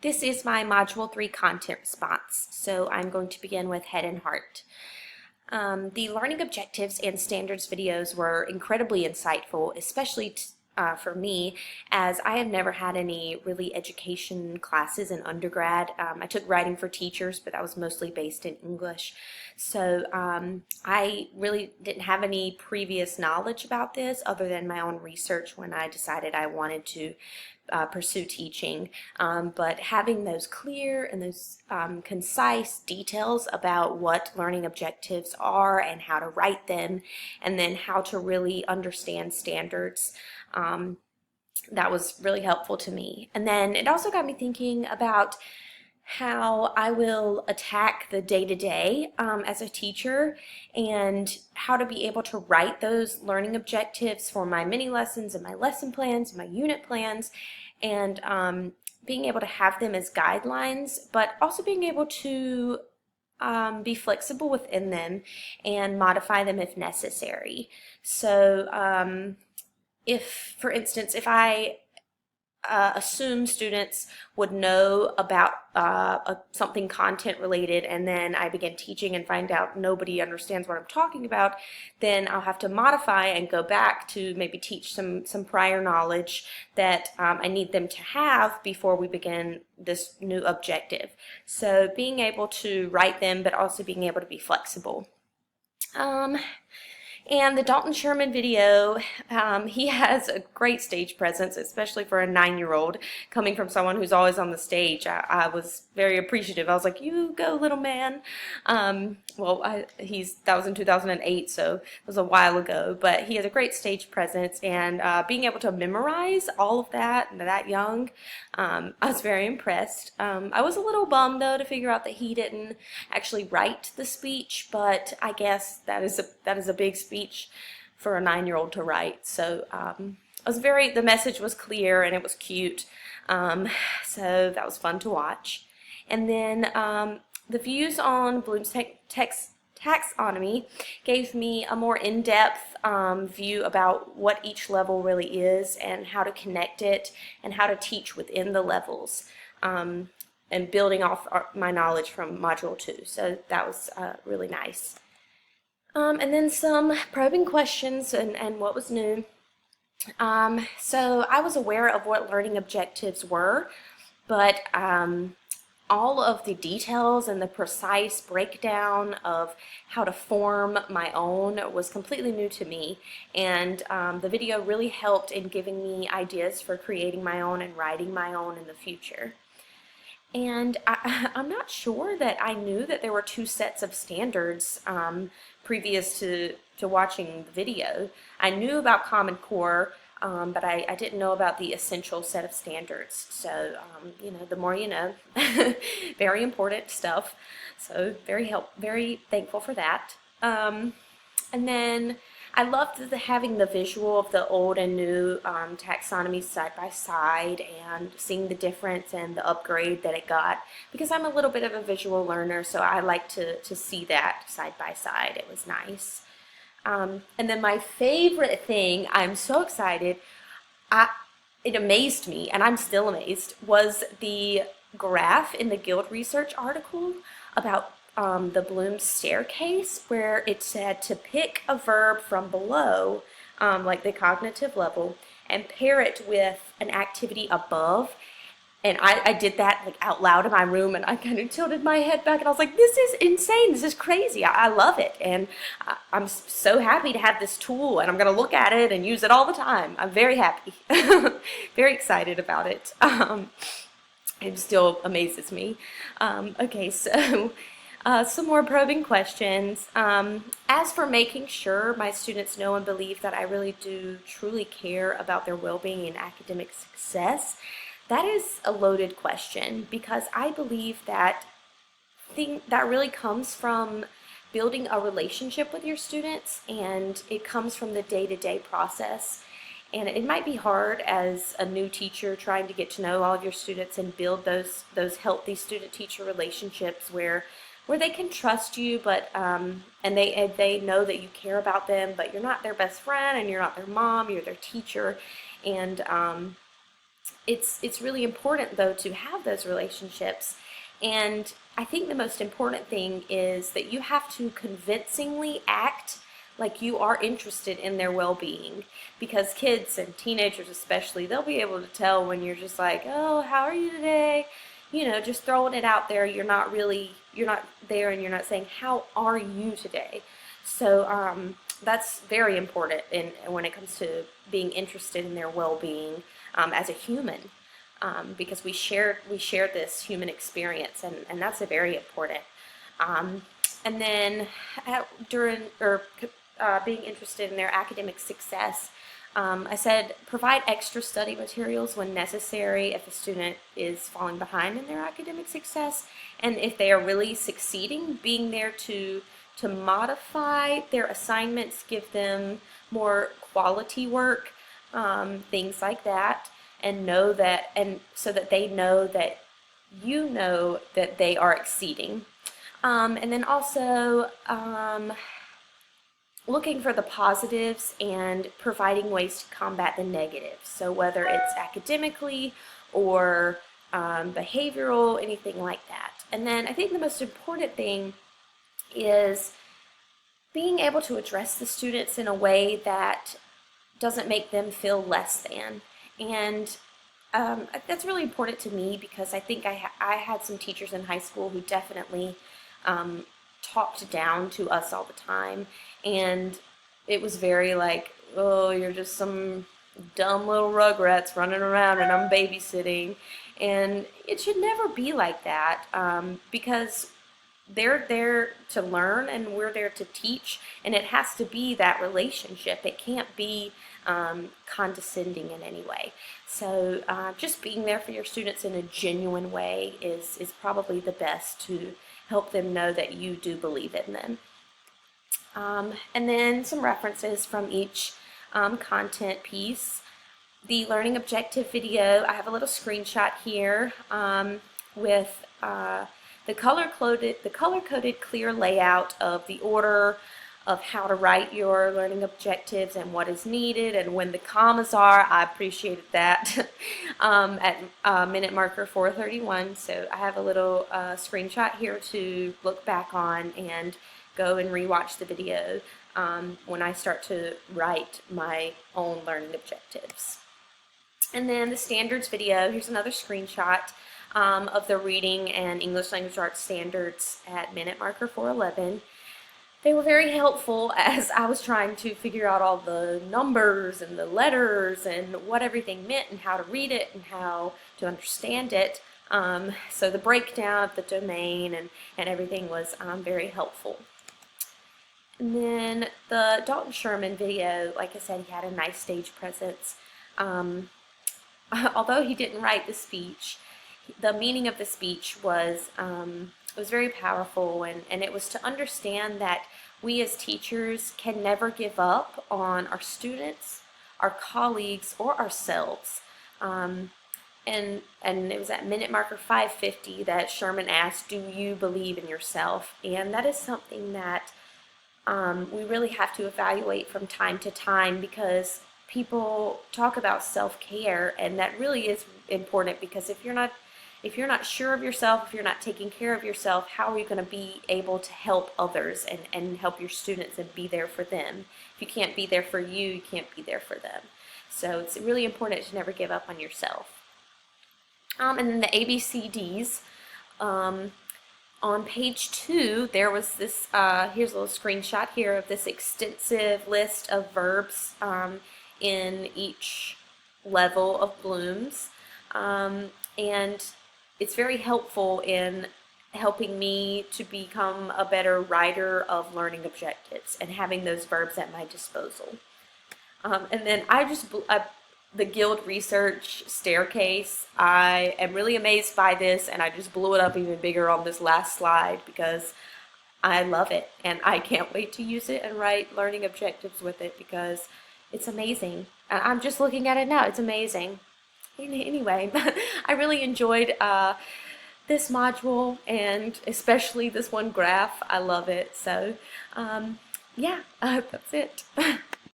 This is my Module 3 content response, so I'm going to begin with head and heart. The learning objectives and standards videos were incredibly insightful, especially for me, as I have never had any really education classes in undergrad. I took writing for teachers, but that was mostly based in English. So I really didn't have any previous knowledge about this other than my own research when I decided I wanted to pursue teaching, but having those clear and those concise details about what learning objectives are and how to write them, and then how to really understand standards, that was really helpful to me. And then it also got me thinking about how I will attack the day-to-day as a teacher, and how to be able to write those learning objectives for my mini lessons and my lesson plans and my unit plans, and being able to have them as guidelines, but also being able to be flexible within them and modify them if necessary. So if, for instance, if I assume students would know about something content related, and then I begin teaching and find out nobody understands what I'm talking about, then I'll have to modify and go back to maybe teach some prior knowledge that I need them to have before we begin this new objective. So being able to write them, but also being able to be flexible. And the Dalton Sherman video, he has a great stage presence, especially for a 9-year-old, coming from someone who's always on the stage. I was very appreciative. I was like, "You go, little man." That was in 2008, so it was a while ago, but he has a great stage presence, and being able to memorize all of that young, I was very impressed. I was a little bummed, though, to figure out that he didn't actually write the speech, but I guess that is a big speech for a 9-year-old to write. So the message was clear and it was cute. So that was fun to watch. And then the views on Bloom's taxonomy gave me a more in-depth view about what each level really is and how to connect it and how to teach within the levels, and building off my knowledge from Module 2. So that was really nice. And then some probing questions and what was new. So I was aware of what learning objectives were, but all of the details and the precise breakdown of how to form my own was completely new to me, and the video really helped in giving me ideas for creating my own and writing my own in the future. And I'm not sure that I knew that there were 2 sets of standards previous to watching the video. I knew about Common Core, but I didn't know about the essential set of standards. So, the more you know. Very important stuff. So very thankful for that. And then I loved having the visual of the old and new taxonomy side by side, and seeing the difference and the upgrade that it got, because I'm a little bit of a visual learner, so I like to see that side by side. It was nice. And then my favorite thing, I'm so excited, it amazed me, and I'm still amazed, was the graph in the Guild Research article about the Bloom staircase, where it said to pick a verb from below, like the cognitive level, and pair it with an activity above. And I did that like out loud in my room, and I kind of tilted my head back, and I was like, this is insane, this is crazy, I love it, and I'm so happy to have this tool, and I'm going to look at it and use it all the time. I'm very happy. Very excited about it. It still amazes me. Okay, so some more probing questions. As for making sure my students know and believe that I really do truly care about their well-being and academic success, that is a loaded question, because I believe that that really comes from building a relationship with your students, and it comes from the day-to-day process. And it might be hard as a new teacher trying to get to know all of your students and build those healthy student-teacher relationships where they can trust you, but and they know that you care about them, but you're not their best friend and you're not their mom, you're their teacher. And it's really important though to have those relationships. And I think the most important thing is that you have to convincingly act like you are interested in their well-being, because kids and teenagers especially, they'll be able to tell when you're just like, oh, how are you today, just throwing it out there. You're not there, and you're not saying, how are you today? So that's very important when it comes to being interested in their well-being as a human, because we share this human experience, and that's a very important. And then during or being interested in their academic success, I said provide extra study materials when necessary if a student is falling behind in their academic success, and if they are really succeeding, being there to modify their assignments, give them more quality work, things like that, and so that they know that you know that they are exceeding. And then also looking for the positives and providing ways to combat the negatives. So whether it's academically or behavioral, anything like that. And then I think the most important thing is being able to address the students in a way that doesn't make them feel less than. And that's really important to me, because I think I had some teachers in high school who definitely talked down to us all the time, and it was very like, oh, you're just some dumb little rugrats running around and I'm babysitting. And it should never be like that, because they're there to learn and we're there to teach, and it has to be that relationship. It can't be condescending in any way. So just being there for your students in a genuine way is probably the best to help them know that you do believe in them. And then some references from each content piece. The learning objective video, I have a little screenshot here with the color-coded clear layout of the order of how to write your learning objectives and what is needed and when the commas are. I appreciated that at minute marker 4:31. So I have a little screenshot here to look back on and go and rewatch the video when I start to write my own learning objectives. And then the standards video, here's another screenshot of the reading and English language arts standards at minute marker 4:11. They were very helpful as I was trying to figure out all the numbers and the letters and what everything meant and how to read it and how to understand it. So the breakdown of the domain and everything was very helpful. And then the Dalton Sherman video, like I said, he had a nice stage presence. Although he didn't write the speech, the meaning of the speech was very powerful, and it was to understand that we as teachers can never give up on our students, our colleagues, or ourselves. And it was at minute marker 5:50 that Sherman asked, do you believe in yourself? And that is something that we really have to evaluate from time to time, because people talk about self-care, and that really is important, because if you're not sure of yourself, if you're not taking care of yourself, how are you going to be able to help others and help your students and be there for them? If you can't be there for you, you can't be there for them. So it's really important to never give up on yourself. And then the ABCDs. On page 2, there was this, here's a little screenshot here of this extensive list of verbs in each level of Bloom's. And it's very helpful in helping me to become a better writer of learning objectives and having those verbs at my disposal. And then the Guild Research Staircase, I am really amazed by this, and I just blew it up even bigger on this last slide because I love it, and I can't wait to use it and write learning objectives with it because it's amazing. I'm just looking at it now, it's amazing. Anyway, I really enjoyed this module, and especially this one graph. I love it. So yeah, that's it.